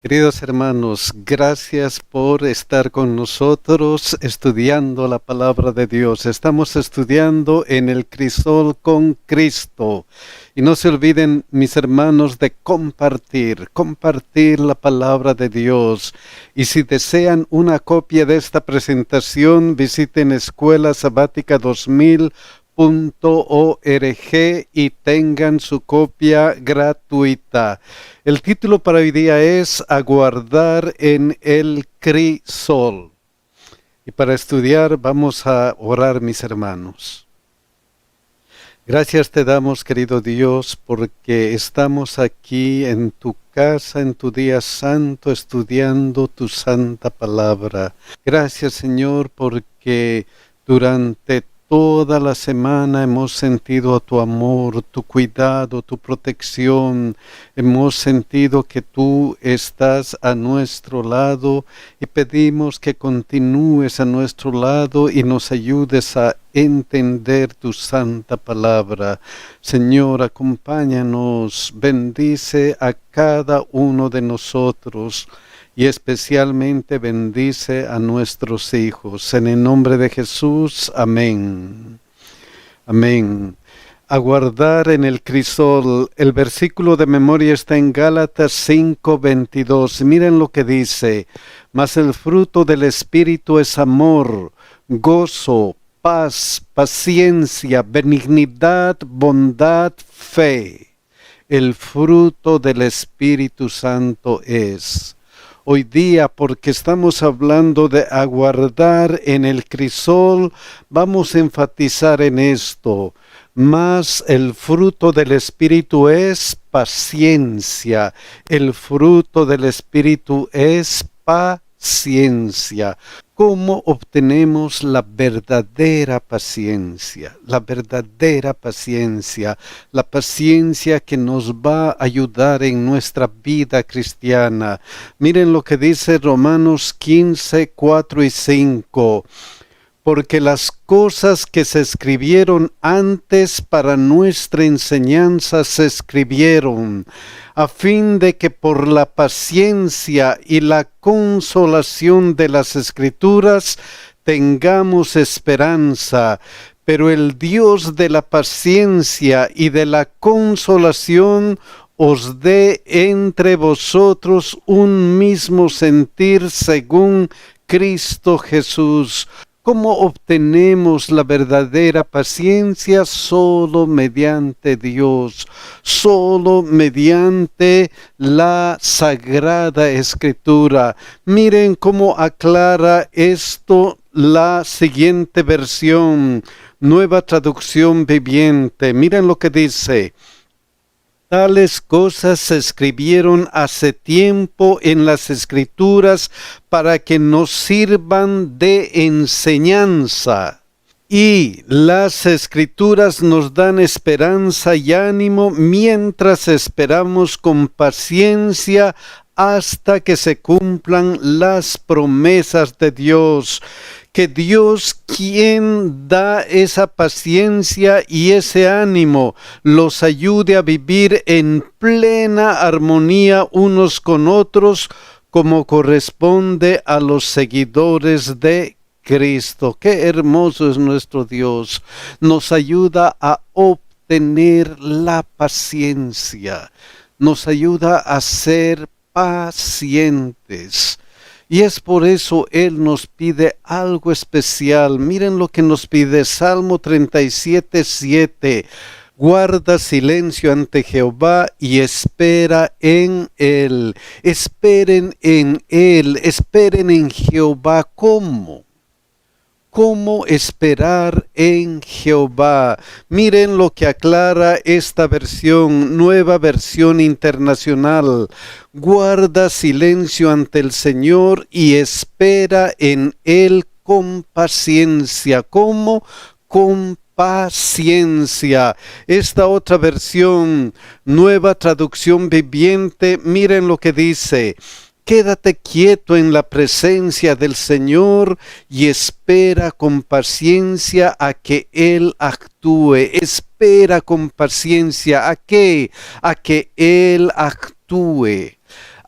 Queridos hermanos, gracias por estar con nosotros estudiando la palabra de Dios. Estamos estudiando en el Crisol con Cristo. Y no se olviden, mis hermanos, de compartir la palabra de Dios. Y si desean una copia de esta presentación, visiten Escuela Sabática 2000.org y tengan su copia gratuita. El título para hoy día es Aguardar en el Crisol. Y para estudiar vamos a orar, mis hermanos. Gracias te damos, querido Dios, porque estamos aquí en tu casa, en tu día santo, estudiando tu santa palabra. Gracias, Señor, porque durante toda la semana hemos sentido tu amor, tu cuidado, tu protección. Hemos sentido que tú estás a nuestro lado y pedimos que continúes a nuestro lado y nos ayudes a entender tu santa palabra. Señor, acompáñanos, bendice a cada uno de nosotros. Y especialmente bendice a nuestros hijos. En el nombre de Jesús, amén. Amén. Aguardar en el crisol. El versículo de memoria está en Gálatas 5:22. Miren lo que dice. Mas el fruto del Espíritu es amor, gozo, paz, paciencia, benignidad, bondad, fe. El fruto del Espíritu Santo es. Hoy día, porque estamos hablando de aguardar en el crisol, vamos a enfatizar en esto. Mas el fruto del Espíritu es paciencia. El fruto del Espíritu es paciencia. ¿Cómo obtenemos la verdadera paciencia? La verdadera paciencia. La paciencia que nos va a ayudar en nuestra vida cristiana. Miren lo que dice Romanos 15, 4 y 5. Porque las cosas que se escribieron antes para nuestra enseñanza se escribieron, a fin de que por la paciencia y la consolación de las Escrituras tengamos esperanza. Pero el Dios de la paciencia y de la consolación os dé entre vosotros un mismo sentir según Cristo Jesús. ¿Cómo obtenemos la verdadera paciencia? Solo mediante Dios, solo mediante la Sagrada Escritura. Miren cómo aclara esto la siguiente versión, Nueva Traducción Viviente. Miren lo que dice. Tales cosas se escribieron hace tiempo en las Escrituras para que nos sirvan de enseñanza. Y las Escrituras nos dan esperanza y ánimo mientras esperamos con paciencia hasta que se cumplan las promesas de Dios. Que Dios, quien da esa paciencia y ese ánimo, los ayude a vivir en plena armonía unos con otros, como corresponde a los seguidores de Cristo. Qué hermoso es nuestro Dios. Nos ayuda a obtener la paciencia. Nos ayuda a ser pacientes. Y es por eso Él nos pide algo especial. Miren lo que nos pide Salmo 37:7. Guarda silencio ante Jehová y espera en Él. Esperen en Él, esperen en Jehová. ¿Cómo? ¿Cómo esperar en Jehová? Miren lo que aclara esta versión, Nueva Versión Internacional. Guarda silencio ante el Señor y espera en Él con paciencia. ¿Cómo? Con paciencia. Esta otra versión, Nueva Traducción Viviente, miren lo que dice. Quédate quieto en la presencia del Señor y espera con paciencia a que Él actúe. Espera con paciencia. ¿A qué? A que Él actúe.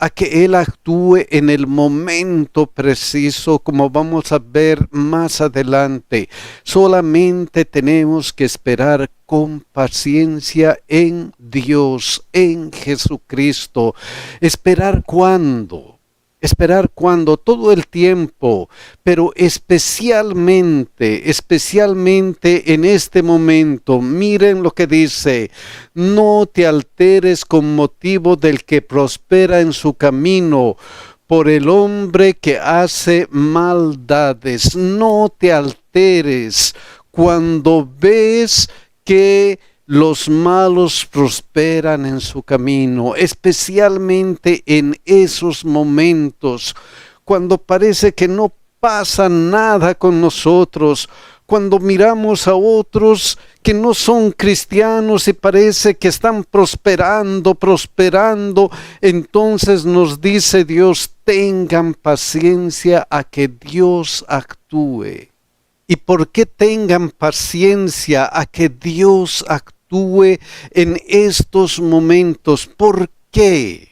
a que Él actúe en el momento preciso, como vamos a ver más adelante. Solamente tenemos que esperar con paciencia en Dios, en Jesucristo. ¿Esperar cuándo? Esperar cuando todo el tiempo, pero especialmente en este momento. Miren lo que dice: no te alteres con motivo del que prospera en su camino, por el hombre que hace maldades. No te alteres cuando ves que los malos prosperan en su camino, especialmente en esos momentos, cuando parece que no pasa nada con nosotros, cuando miramos a otros que no son cristianos y parece que están prosperando, entonces nos dice Dios: tengan paciencia a que Dios actúe. ¿Y por qué tengan paciencia a que Dios actúe en estos momentos? ¿Por qué?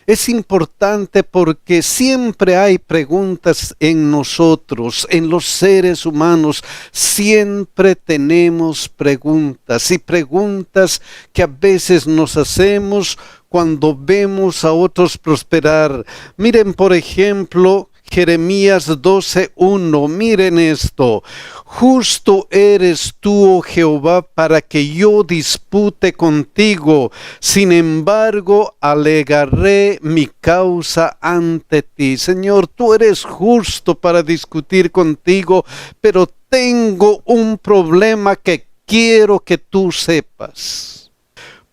Es importante porque siempre hay preguntas en nosotros, en los seres humanos. Siempre tenemos preguntas, y preguntas que a veces nos hacemos cuando vemos a otros prosperar. Miren, por ejemplo, Jeremías 12:1, miren esto: justo eres tú, oh Jehová, para que yo dispute contigo, sin embargo alegaré mi causa ante ti. Señor, tú eres justo para discutir contigo, pero tengo un problema que quiero que tú sepas.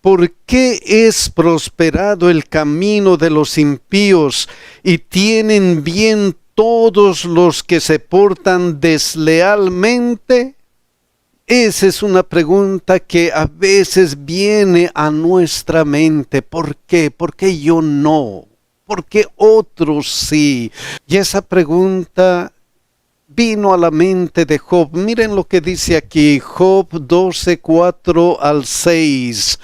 ¿Por qué es prosperado el camino de los impíos y tienen bien todos los que se portan deslealmente? Esa es una pregunta que a veces viene a nuestra mente. ¿Por qué? ¿Por qué yo no? ¿Por qué otros sí? Y esa pregunta vino a la mente de Job. Miren lo que dice aquí, Job 12:4-6.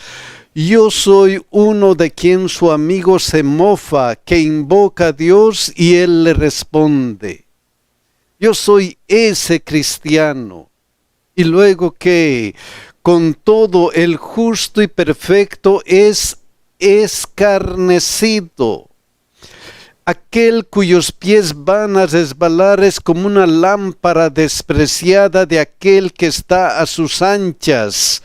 Yo soy uno de quien su amigo se mofa, que invoca a Dios y Él le responde. Yo soy ese cristiano. Y luego que con todo el justo y perfecto es escarnecido. Aquel cuyos pies van a resbalar es como una lámpara despreciada de aquel que está a sus anchas.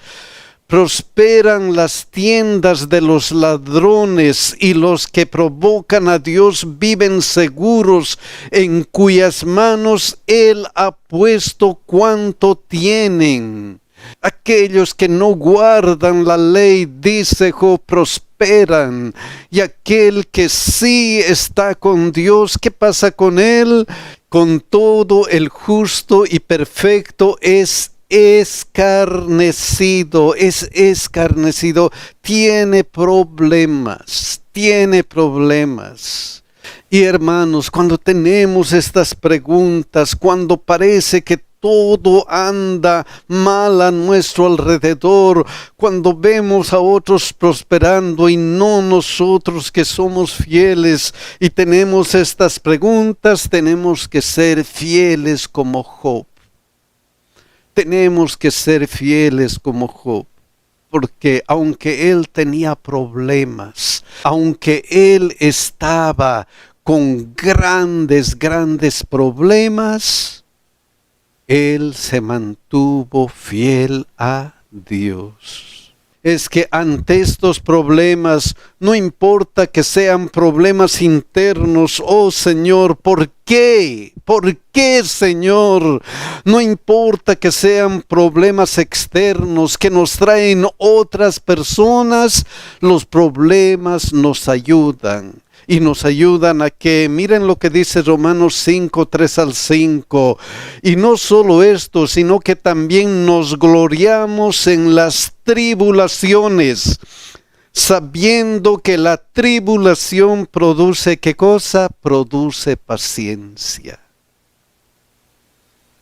Prosperan las tiendas de los ladrones, y los que provocan a Dios viven seguros, en cuyas manos Él ha puesto cuanto tienen. Aquellos que no guardan la ley, dice Job, prosperan. Y aquel que sí está con Dios, ¿qué pasa con él? Con todo el justo y perfecto es escarnecido, tiene problemas. Y hermanos, cuando tenemos estas preguntas, cuando parece que todo anda mal a nuestro alrededor, cuando vemos a otros prosperando y no nosotros que somos fieles, y tenemos estas preguntas, tenemos que ser fieles como Job. Tenemos que ser fieles como Job, porque aunque él tenía problemas, aunque él estaba con grandes problemas, él se mantuvo fiel a Dios. Es que ante estos problemas, no importa que sean problemas internos, oh Señor, ¿por qué? ¿Por qué, Señor? No importa que sean problemas externos que nos traen otras personas, los problemas nos ayudan. Y nos ayudan a que, miren lo que dice Romanos 5:3-5. Y no solo esto, sino que también nos gloriamos en las tribulaciones, sabiendo que la tribulación produce, ¿qué cosa? Produce paciencia.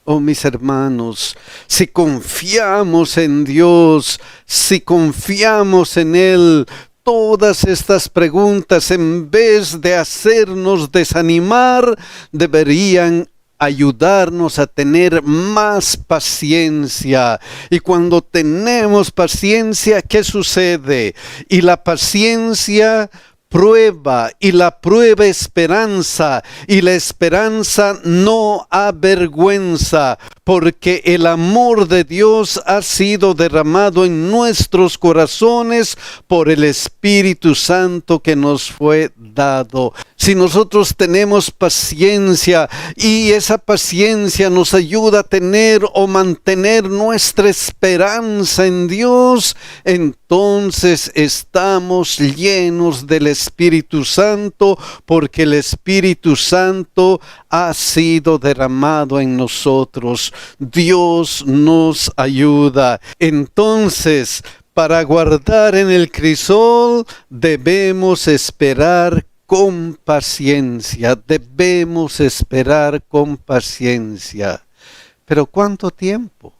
Oh, mis hermanos, si confiamos en Dios, si confiamos en Él, todas estas preguntas, en vez de hacernos desanimar, deberían ayudarnos a tener más paciencia. Y cuando tenemos paciencia, ¿qué sucede? Y la paciencia prueba, y la prueba esperanza, y la esperanza no avergüenza, porque el amor de Dios ha sido derramado en nuestros corazones por el Espíritu Santo que nos fue dado. Si nosotros tenemos paciencia y esa paciencia nos ayuda a tener o mantener nuestra esperanza en Dios, entonces estamos llenos del Espíritu Santo, porque el Espíritu Santo ha sido derramado en nosotros. Dios nos ayuda. Entonces, para guardar en el crisol, debemos esperar con paciencia. Debemos esperar con paciencia. Pero ¿cuánto tiempo?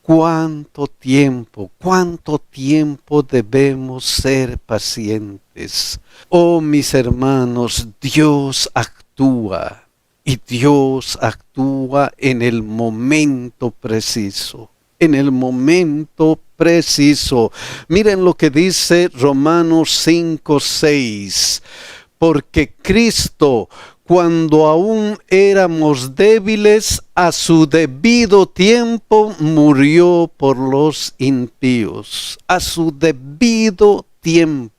¿Cuánto tiempo? ¿Cuánto tiempo debemos ser pacientes? Oh, mis hermanos, Dios actúa. Y Dios actúa en el momento preciso. En el momento preciso. Miren lo que dice Romanos 5:6. Porque Cristo, cuando aún éramos débiles, a su debido tiempo murió por los impíos. A su debido tiempo.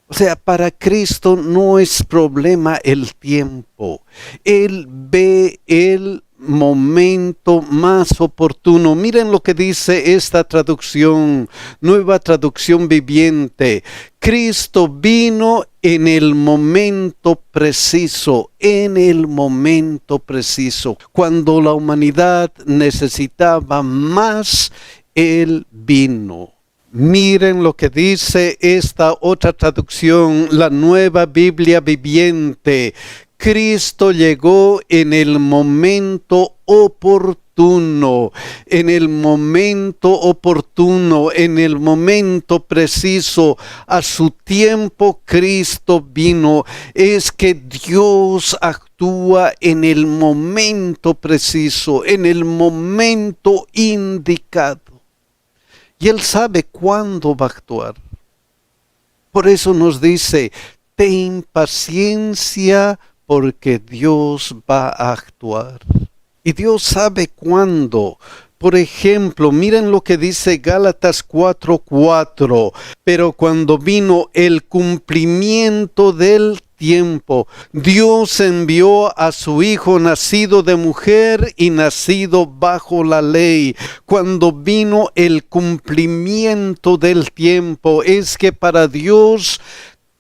O sea, para Cristo no es problema el tiempo. Él ve el momento más oportuno. Miren lo que dice esta traducción, Nueva Traducción Viviente. Cristo vino en el momento preciso, en el momento preciso. Cuando la humanidad necesitaba más, Él vino. Miren lo que dice esta otra traducción, la Nueva Biblia Viviente. Cristo llegó en el momento oportuno, en el momento oportuno, en el momento preciso. A su tiempo Cristo vino. Es que Dios actúa en el momento preciso, en el momento indicado. Y Él sabe cuándo va a actuar. Por eso nos dice, ten paciencia porque Dios va a actuar. Y Dios sabe cuándo. Por ejemplo, miren lo que dice Gálatas 4:4. Pero cuando vino el cumplimiento del tiempo, Dios envió a su Hijo nacido de mujer y nacido bajo la ley. Cuando vino el cumplimiento del tiempo, es que para Dios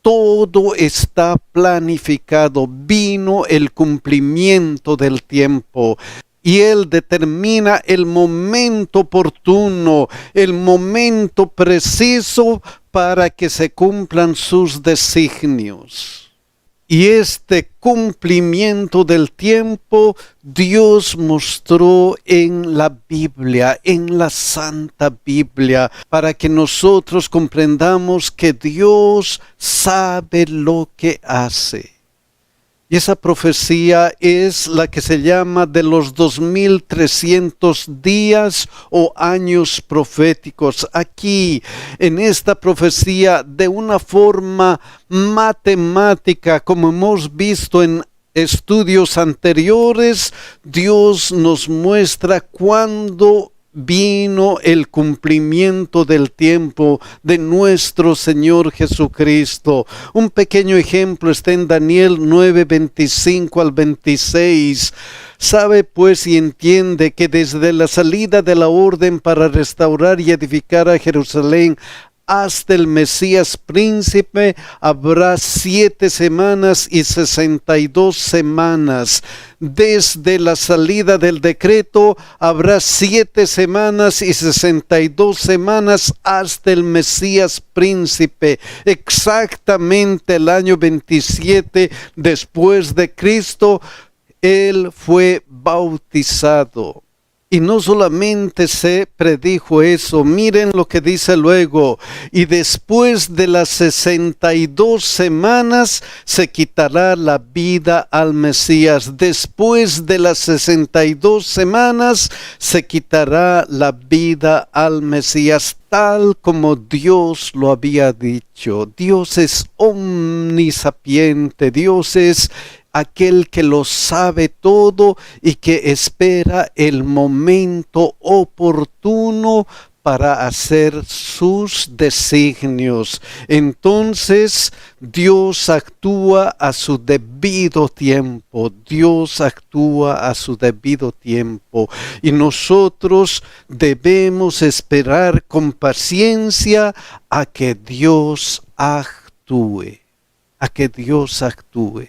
todo está planificado. Vino el cumplimiento del tiempo. Y Él determina el momento oportuno, el momento preciso para que se cumplan sus designios. Y este cumplimiento del tiempo Dios mostró en la Biblia, en la Santa Biblia, para que nosotros comprendamos que Dios sabe lo que hace. Y esa profecía es la que se llama de los 2300 días o años proféticos. Aquí, en esta profecía, de una forma matemática, como hemos visto en estudios anteriores, Dios nos muestra cuándo vino el cumplimiento del tiempo de nuestro Señor Jesucristo. Un pequeño ejemplo está en Daniel 9:25 al 26. Sabe pues y entiende que desde la salida de la orden para restaurar y edificar a Jerusalén hasta el Mesías príncipe habrá 7 semanas y 62 semanas. Desde la salida del decreto habrá 7 semanas y 62 semanas hasta el Mesías príncipe. Exactamente el año 27 después de Cristo, Él fue bautizado. Y no solamente se predijo eso, miren lo que dice luego, y después de las 62 semanas se quitará la vida al Mesías. Después de las 62 semanas se quitará la vida al Mesías, tal como Dios lo había dicho. Dios es omnisapiente, Dios es aquel que lo sabe todo y que espera el momento oportuno para hacer sus designios. Entonces Dios actúa a su debido tiempo. Dios actúa a su debido tiempo. Y nosotros debemos esperar con paciencia a que Dios actúe. A que Dios actúe.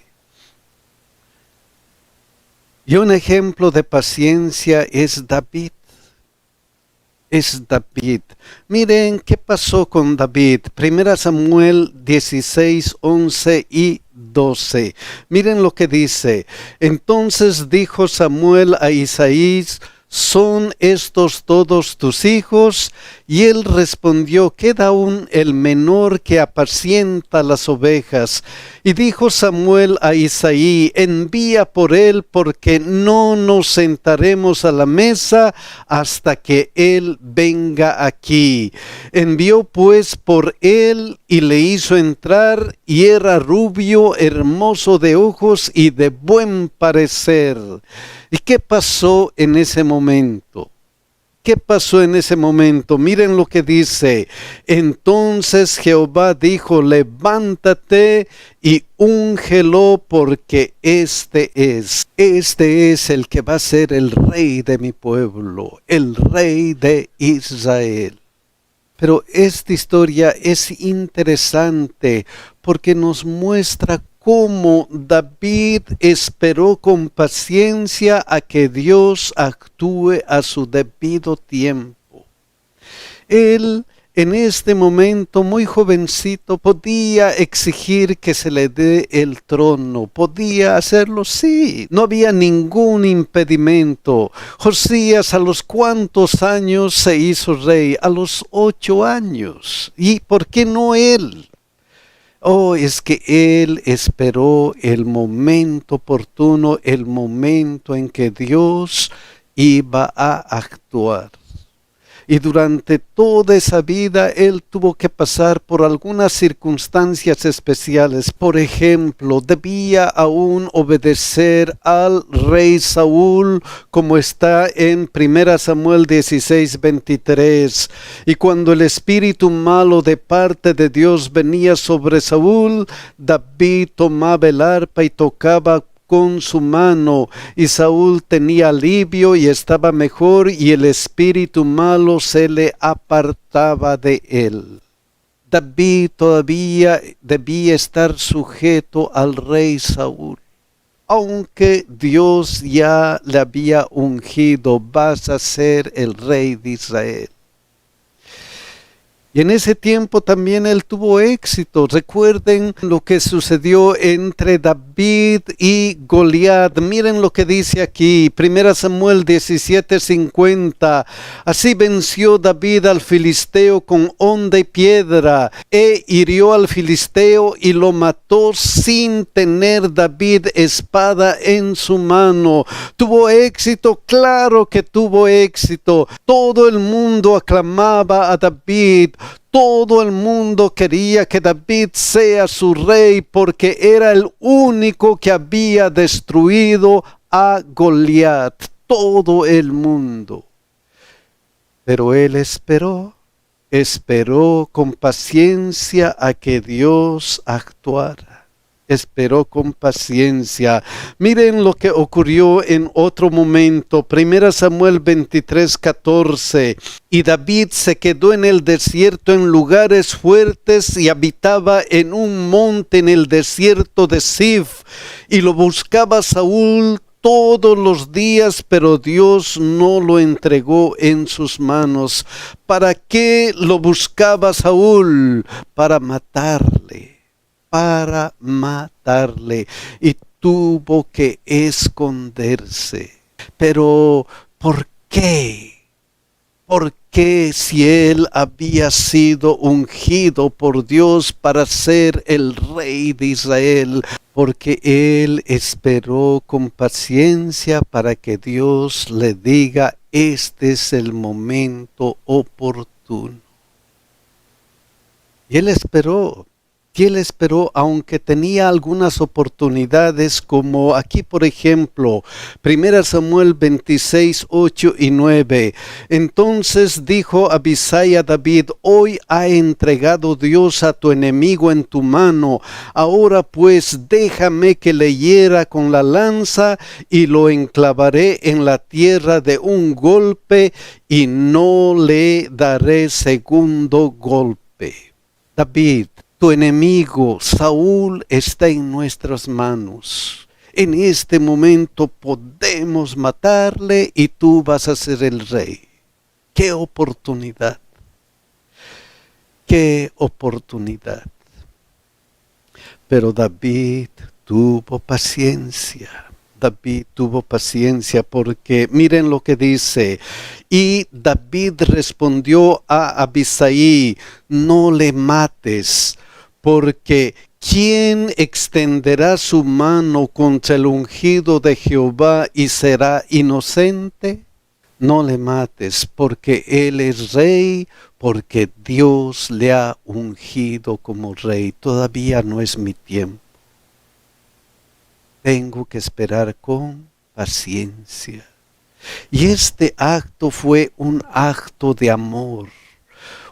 Y un ejemplo de paciencia es David. Es David. Miren qué pasó con David. 1 Samuel 16, 11 y 12. Miren lo que dice. Entonces dijo Samuel a Isaí: ¿son estos todos tus hijos? Y él respondió: queda aún el menor que apacienta las ovejas. Y dijo Samuel a Isaí: envía por él, porque no nos sentaremos a la mesa hasta que él venga aquí. Envió pues por él y le hizo entrar, y era rubio, hermoso de ojos y de buen parecer. ¿Y qué pasó en ese momento? ¿Qué pasó en ese momento? Miren lo que dice. Entonces Jehová dijo: levántate y úngelo, porque este es el que va a ser el rey de mi pueblo, el rey de Israel. Pero esta historia es interesante porque nos muestra cómo David esperó con paciencia a que Dios actúe a su debido tiempo. Él, en este momento, muy jovencito, podía exigir que se le dé el trono. Podía hacerlo, sí. No había ningún impedimento. Josías, ¿a los cuántos años se hizo rey? A los 8 años. ¿Y por qué no él? Oh, es que él esperó el momento oportuno, el momento en que Dios iba a actuar. Y durante toda esa vida él tuvo que pasar por algunas circunstancias especiales. Por ejemplo, debía aún obedecer al rey Saúl, como está en 1 Samuel 16, 23. Y cuando el espíritu malo de parte de Dios venía sobre Saúl, David tomaba el arpa y tocaba con su mano, y Saúl tenía alivio y estaba mejor, y el espíritu malo se le apartaba de él. David todavía debía estar sujeto al rey Saúl, aunque Dios ya le había ungido: vas a ser el rey de Israel. Y en ese tiempo también él tuvo éxito. Recuerden lo que sucedió entre David y Goliat. Miren lo que dice aquí, 1 Samuel 17:50. Así venció David al filisteo con honda y piedra, e hirió al filisteo y lo mató sin tener David espada en su mano. ¿Tuvo éxito? Claro que tuvo éxito. Todo el mundo aclamaba a David. Todo el mundo quería que David sea su rey, porque era el único que había destruido a Goliat. Todo el mundo. Pero él esperó con paciencia a que Dios actuara. Esperó con paciencia. Miren lo que ocurrió en otro momento. 1 Samuel 23:14. Y David se quedó en el desierto, en lugares fuertes, y habitaba en un monte en el desierto de Sif. Y lo buscaba Saúl todos los días, pero Dios no lo entregó en sus manos. ¿Para qué lo buscaba Saúl? Para matarle. Y tuvo que esconderse. Pero ¿por qué? ¿Por qué si él había sido ungido por Dios para ser el rey de Israel? Porque él esperó con paciencia para que Dios le diga, este es el momento oportuno. Y él esperó. Y él esperó, aunque tenía algunas oportunidades, como aquí, por ejemplo, 1 Samuel 26, 8 y 9. Entonces dijo Abisai a David, hoy ha entregado Dios a tu enemigo en tu mano. Ahora pues déjame que le hiera con la lanza y lo enclavaré en la tierra de un golpe y no le daré segundo golpe. David, tu enemigo, Saúl, está en nuestras manos. En este momento podemos matarle y tú vas a ser el rey. ¡Qué oportunidad! ¡Qué oportunidad! Pero David tuvo paciencia. David tuvo paciencia porque miren lo que dice. Y David respondió a Abisai, no le mates, porque ¿quién extenderá su mano contra el ungido de Jehová y será inocente? No le mates, porque él es rey, porque Dios le ha ungido como rey. Todavía no es mi tiempo. Tengo que esperar con paciencia. Y este acto fue un acto de amor,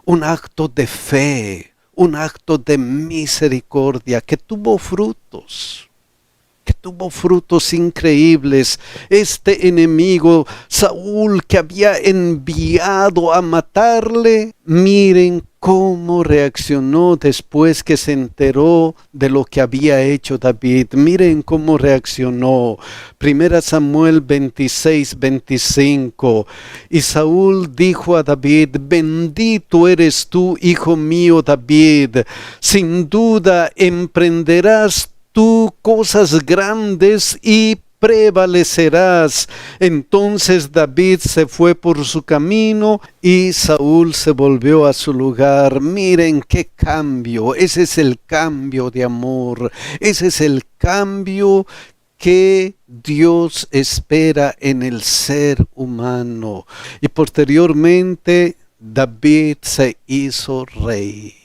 un acto de fe, un acto de misericordia que tuvo frutos increíbles. Este enemigo, Saúl, que había enviado a matarle, miren cómo reaccionó después que se enteró de lo que había hecho David. Miren cómo reaccionó. 1 Samuel 26, 25. Y Saúl dijo a David, bendito eres tú, hijo mío David. Sin duda emprenderás tú cosas grandes y prevalecerás. Entonces David se fue por su camino y Saúl se volvió a su lugar. Miren qué cambio. Ese es el cambio de amor. Ese es el cambio que Dios espera en el ser humano. Y posteriormente David se hizo rey.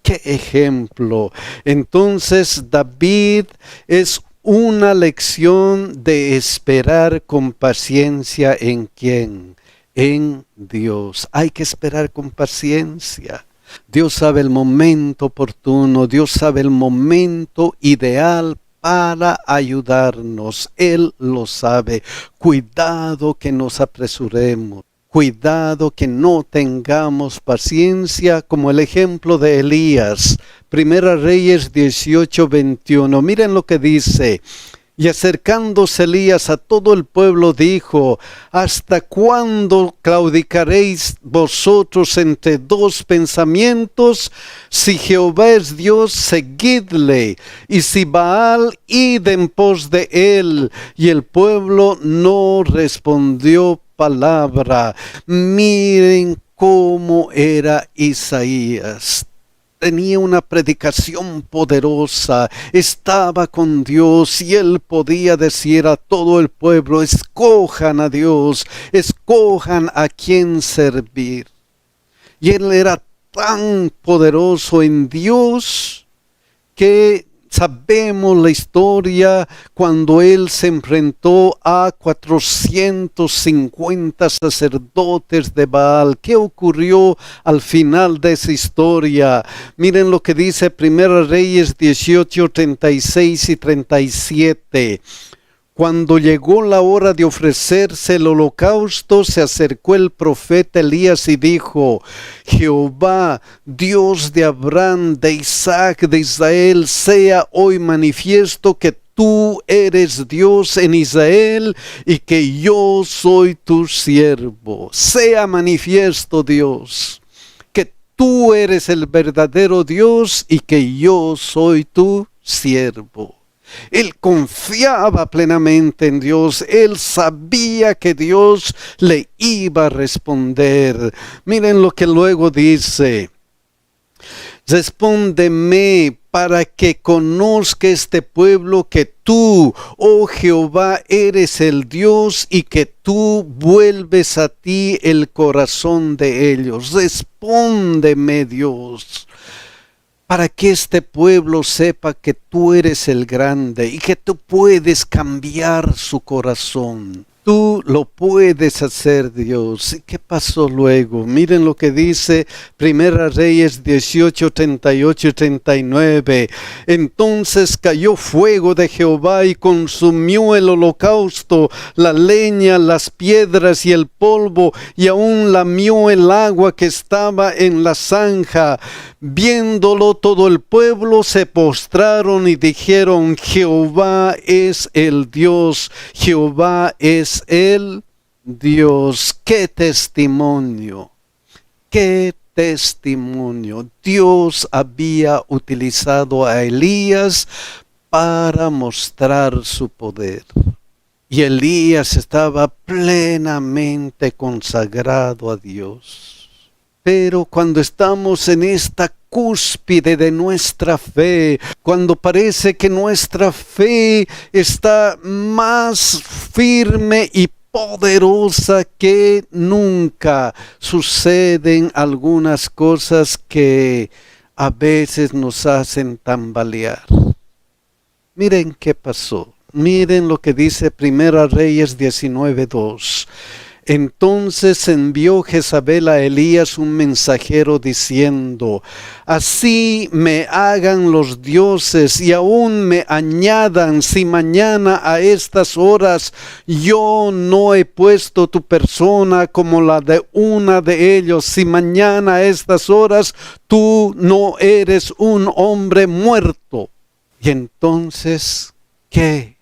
¡Qué ejemplo! Entonces David es una lección de esperar con paciencia ¿en quién? En Dios. Hay que esperar con paciencia. Dios sabe el momento oportuno, Dios sabe el momento ideal para ayudarnos. Él lo sabe. Cuidado que nos apresuremos. Cuidado que no tengamos paciencia como el ejemplo de Elías. 1 Reyes 18, 21. Miren lo que dice. Y acercándose Elías a todo el pueblo dijo, ¿hasta cuándo claudicaréis vosotros entre dos pensamientos? Si Jehová es Dios, seguidle, y si Baal, id en pos de él. Y el pueblo no respondió palabra. Miren cómo era Isaías. Tenía una predicación poderosa, estaba con Dios y él podía decir a todo el pueblo, escojan a Dios, escojan a quien servir. Y él era tan poderoso en Dios que sabemos la historia cuando él se enfrentó a 450 sacerdotes de Baal. ¿Qué ocurrió al final de esa historia? Miren lo que dice 1 Reyes 18, 36 y 37. Cuando llegó la hora de ofrecerse el holocausto, se acercó el profeta Elías y dijo, Jehová, Dios de Abraham, de Isaac, de Israel, sea hoy manifiesto que tú eres Dios en Israel y que yo soy tu siervo. Sea manifiesto, Dios, que tú eres el verdadero Dios y que yo soy tu siervo. Él confiaba plenamente en Dios. Él sabía que Dios le iba a responder. Miren lo que luego dice. Respóndeme para que conozca este pueblo que tú, oh Jehová, eres el Dios y que tú vuelves a ti el corazón de ellos. Respóndeme, Dios, para que este pueblo sepa que tú eres el grande y que tú puedes cambiar su corazón. Tú lo puedes hacer, Dios. ¿Y qué pasó luego? Miren lo que dice Primera Reyes 18, 38 y 39. Entonces cayó fuego de Jehová y consumió el holocausto, la leña, las piedras y el polvo, y aún lamió el agua que estaba en la zanja. Viéndolo todo el pueblo se postraron y dijeron: Jehová es el Dios, Jehová es el Dios. ¡Qué testimonio! ¡Qué testimonio! Dios había utilizado a Elías para mostrar su poder. Y Elías estaba plenamente consagrado a Dios. Pero cuando estamos en esta cúspide de nuestra fe, cuando parece que nuestra fe está más firme y poderosa que nunca, suceden algunas cosas que a veces nos hacen tambalear. Miren qué pasó. Miren lo que dice Primera Reyes 19:2. Entonces envió Jezabel a Elías un mensajero diciendo: así me hagan los dioses y aún me añadan, si mañana a estas horas yo no he puesto tu persona como la de una de ellos, si mañana a estas horas tú no eres un hombre muerto. Y entonces, ¿qué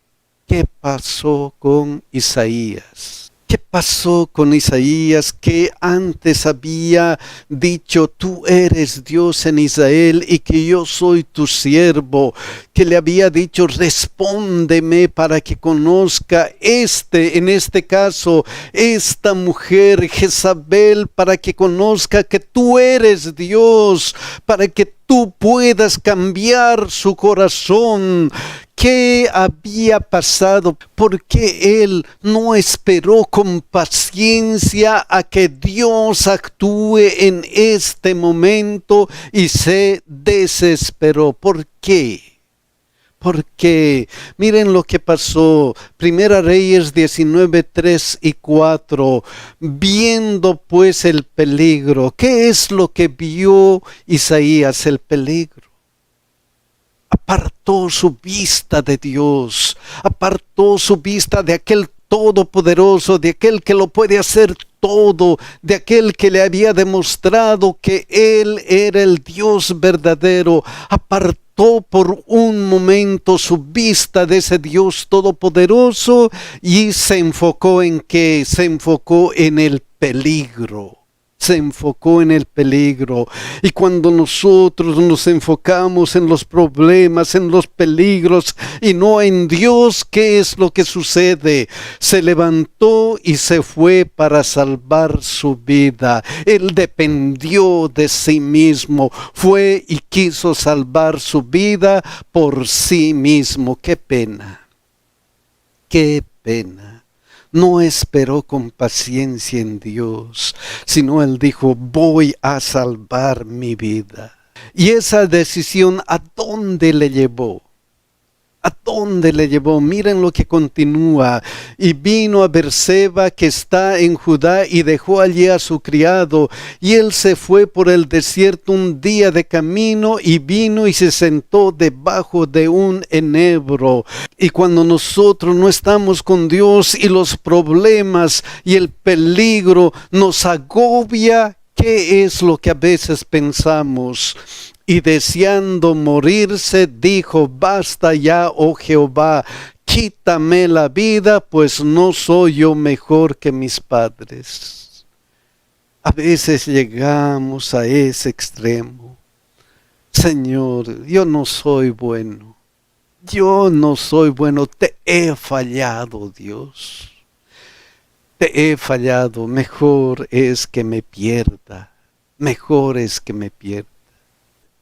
pasó con Isaías? ¿Qué pasó con Isaías, que antes había dicho: tú eres Dios en Israel y que yo soy tu siervo? Que le había dicho: respóndeme para que conozca en este caso, esta mujer Jezabel, para que conozca que tú eres Dios, para que tú puedas cambiar su corazón. ¿Qué había pasado? ¿Por qué él no esperó con paciencia a que Dios actúe en este momento y se desesperó? ¿Por qué? Porque miren lo que pasó. Primera Reyes 19, 3 y 4. Viendo pues el peligro. ¿Qué es lo que vio Isaías? El peligro. Apartó su vista de Dios, apartó su vista de aquel todopoderoso, de aquel que lo puede hacer todo, de aquel que le había demostrado que Él era el Dios verdadero. Apartó por un momento su vista de ese Dios todopoderoso y se enfocó en ¿qué? Se enfocó en el peligro. Se enfocó en el peligro. Y cuando nosotros nos enfocamos en los problemas, en los peligros y no en Dios, ¿qué es lo que sucede? Se levantó y se fue para salvar su vida. Él dependió de sí mismo, fue y quiso salvar su vida por sí mismo. ¡Qué pena! ¡Qué pena! No esperó con paciencia en Dios, sino él dijo: voy a salvar mi vida. Y esa decisión, ¿a dónde le llevó? ¿A dónde le llevó? Miren lo que continúa. Y vino a Berseba, que está en Judá, y dejó allí a su criado. Y él se fue por el desierto un día de camino, y vino y se sentó debajo de un enebro. Y cuando nosotros no estamos con Dios y los problemas y el peligro nos agobia, ¿qué es lo que a veces pensamos? Y deseando morirse, dijo: basta ya, oh Jehová, quítame la vida, pues no soy yo mejor que mis padres. A veces llegamos a ese extremo. Señor, yo no soy bueno. Yo no soy bueno, te he fallado, Dios. Te he fallado, mejor es que me pierda, mejor es que me pierda.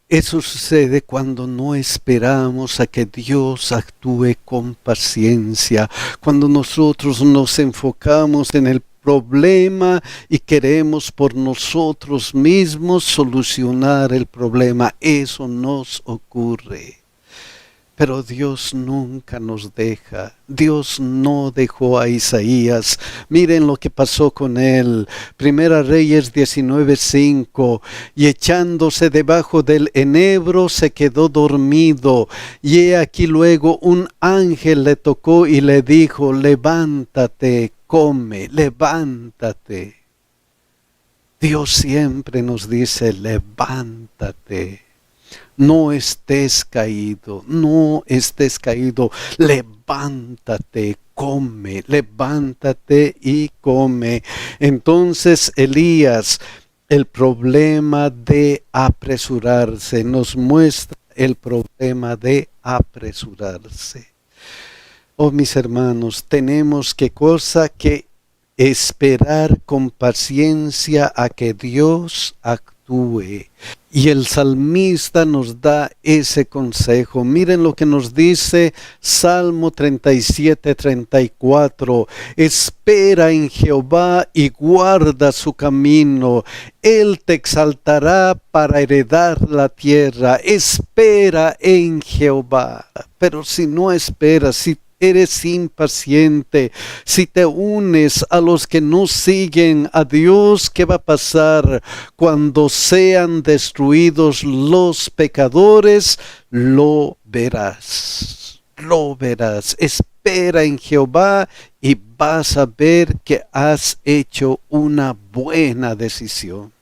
Eso sucede cuando no esperamos a que Dios actúe con paciencia, cuando nosotros nos enfocamos en el problema y queremos por nosotros mismos solucionar el problema. Eso nos ocurre. Pero Dios nunca nos deja. Dios no dejó a Isaías. Miren lo que pasó con él. Primera Reyes 19:5. Y echándose debajo del enebro se quedó dormido. Y he aquí luego un ángel le tocó y le dijo: levántate, come, levántate. Dios siempre nos dice: levántate. No estés caído, no estés caído, levántate, come, levántate y come. Entonces Elías, el problema de apresurarse, nos muestra el problema de apresurarse. Oh, mis hermanos, tenemos que esperar con paciencia a que Dios actúe. Y el salmista nos da ese consejo. Miren lo que nos dice Salmo 37:34. Espera en Jehová y guarda su camino. Él te exaltará para heredar la tierra. Espera en Jehová. Pero si no esperas, si eres impaciente, si te unes a los que no siguen a Dios, ¿qué va a pasar cuando sean destruidos los pecadores? Lo verás, lo verás. Espera en Jehová y vas a ver que has hecho una buena decisión.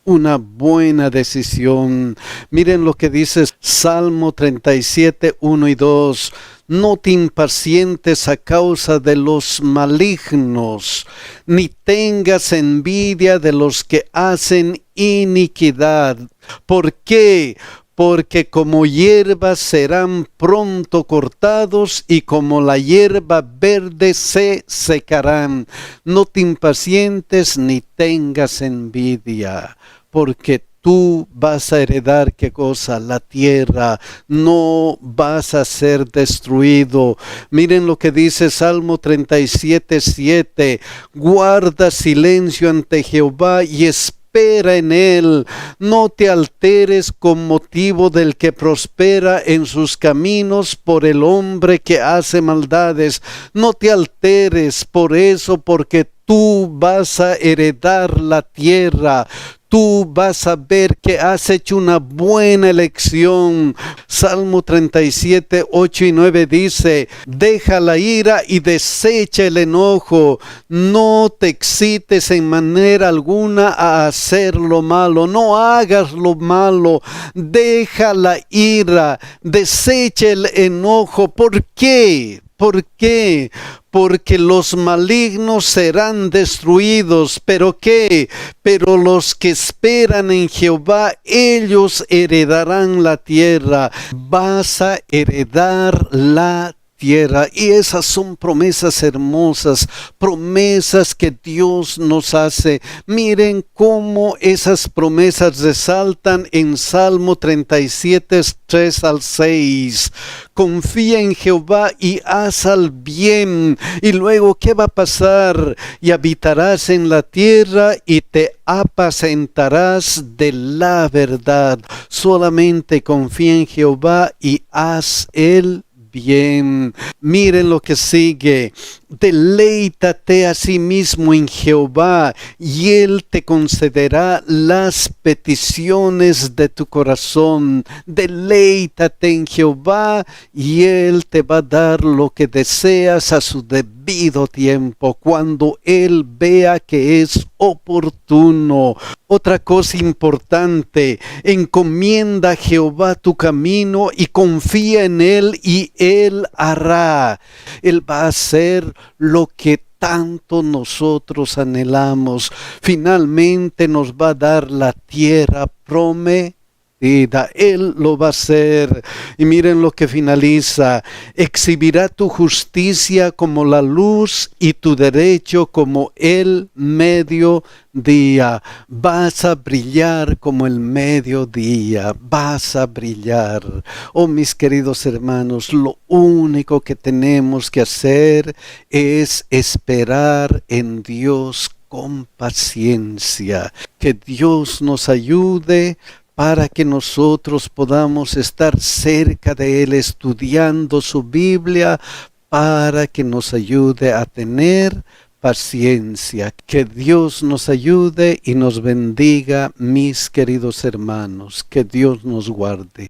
Una buena decisión. Miren lo que dice Salmo 37:1 y 2. No te impacientes a causa de los malignos, ni tengas envidia de los que hacen iniquidad. ¿Por qué? Porque como hierba serán pronto cortados y como la hierba verde se secarán. No te impacientes ni tengas envidia, porque tú vas a heredar, ¿qué cosa? La tierra. No vas a ser destruido. Miren lo que dice Salmo 37:7. Guarda silencio ante Jehová y espera en él. No te alteres con motivo del que prospera en sus caminos, por el hombre que hace maldades. No te alteres por eso, porque tú vas a heredar la tierra. Tú vas a ver que has hecho una buena elección. Salmo 37:8 y 9 dice: deja la ira y desecha el enojo. No te excites en manera alguna a hacer lo malo. No hagas lo malo. Deja la ira, desecha el enojo. ¿Por qué? ¿Por qué? Porque los malignos serán destruidos. ¿Pero qué? Pero los que esperan en Jehová, ellos heredarán la tierra. Vas a heredar la tierra. Y esas son promesas hermosas, promesas que Dios nos hace. Miren cómo esas promesas resaltan en Salmo 37:3-6. Confía en Jehová y haz al bien. Y luego, ¿qué va a pasar? Y habitarás en la tierra y te apacentarás de la verdad. Solamente confía en Jehová y haz el bien. Miren lo que sigue. Deleítate a sí mismo en Jehová y Él te concederá las peticiones de tu corazón. Deleítate en Jehová y Él te va a dar lo que deseas a su debido tiempo, cuando Él vea que es oportuno. Otra cosa importante: encomienda a Jehová tu camino y confía en Él y Él hará. Él va a hacer lo que tanto nosotros anhelamos. Finalmente nos va a dar la tierra prometida. partida. Él lo va a hacer. Y miren lo que finaliza. Exhibirá tu justicia como la luz y tu derecho como el mediodía. Vas a brillar como el mediodía. Vas a brillar. Oh, mis queridos hermanos, lo único que tenemos que hacer es esperar en Dios con paciencia. Que Dios nos ayude para que nosotros podamos estar cerca de Él estudiando su Biblia, para que nos ayude a tener paciencia. Que Dios nos ayude y nos bendiga, mis queridos hermanos. Que Dios nos guarde.